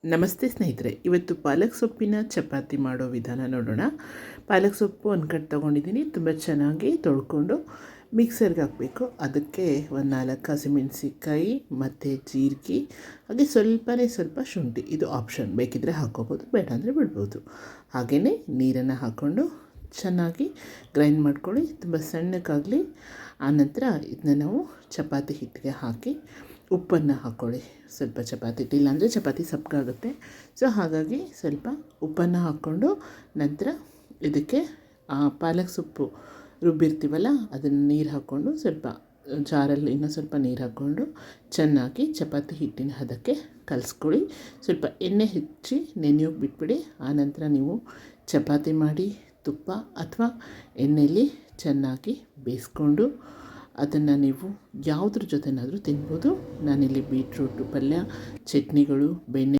ನಮಸ್ತೆ ಸ್ನೇಹಿತರೆ, ಇವತ್ತು ಪಾಲಕ್ ಸೊಪ್ಪಿನ ಚಪಾತಿ ಮಾಡೋ ವಿಧಾನ ನೋಡೋಣ. ಪಾಲಕ್ ಸೊಪ್ಪು ಒಂದು ಕಟ್ ತೊಗೊಂಡಿದ್ದೀನಿ. ತುಂಬ ಚೆನ್ನಾಗಿ ತೊಳ್ಕೊಂಡು ಮಿಕ್ಸರ್ಗೆ ಹಾಕಬೇಕು. ಅದಕ್ಕೆ ಒಂದು 4 ಹಸಿಮೆಣಸಿನ್ಕಾಯಿ ಮತ್ತು ಜೀರಿಗೆ, ಹಾಗೆ ಸ್ವಲ್ಪ ಶುಂಠಿ. ಇದು ಆಪ್ಷನ್, ಬೇಕಿದ್ದರೆ ಹಾಕ್ಕೋಬೋದು, ಬೇಡ ಅಂದರೆ ಬಿಡ್ಬೋದು. ಹಾಗೆಯೇ ನೀರನ್ನು ಹಾಕ್ಕೊಂಡು ಚೆನ್ನಾಗಿ ಗ್ರೈಂಡ್ ಮಾಡ್ಕೊಳ್ಳಿ, ತುಂಬ ಸಣ್ಣಕ್ಕಾಗಲಿ. ಆನಂತರ ಇದನ್ನ ನಾವು ಚಪಾತಿ ಹಿಟ್ಟಿಗೆ ಹಾಕಿ ಉಪ್ಪನ್ನು ಹಾಕ್ಕೊಳ್ಳಿ. ಸ್ವಲ್ಪ ಚಪಾತಿ ಹಿಟ್ಟು, ಇಲ್ಲಾಂದರೆ ಚಪಾತಿ ಸಪ್ಪಗಾಗುತ್ತೆ. ಸೊ ಹಾಗಾಗಿ ಸ್ವಲ್ಪ ಉಪ್ಪನ್ನು ಹಾಕ್ಕೊಂಡು ನಂತರ ಇದಕ್ಕೆ ಪಾಲಕ್ ಸೊಪ್ಪು ರುಬ್ಬಿರ್ತೀವಲ್ಲ ಅದನ್ನು ನೀರು ಹಾಕ್ಕೊಂಡು ಸ್ವಲ್ಪ ಜಾರಲ್ಲಿ ಇನ್ನೂ ಸ್ವಲ್ಪ ನೀರು ಹಾಕ್ಕೊಂಡು ಚೆನ್ನಾಗಿ ಚಪಾತಿ ಹಿಟ್ಟಿನ ಹದಕ್ಕೆ ಕಲಿಸ್ಕೊಳ್ಳಿ. ಸ್ವಲ್ಪ ಎಣ್ಣೆ ಹೆಚ್ಚಿ ನೆನೆಯೋಕೆ ಬಿಟ್ಬಿಡಿ. ಆನಂತರ ನೀವು ಚಪಾತಿ ಮಾಡಿ ತುಪ್ಪ ಅಥವಾ ಎಣ್ಣೆಯಲ್ಲಿ ಚೆನ್ನಾಗಿ ಬೇಯಿಸ್ಕೊಂಡು ಅದನ್ನು ನೀವು ಯಾವುದ್ರ ಜೊತೆನಾದರೂ ತಿನ್ಬೋದು. ನಾನಿಲ್ಲಿ ಬೀಟ್ರೂಟು ಪಲ್ಯ, ಚಟ್ನಿಗಳು, ಬೆಣ್ಣೆ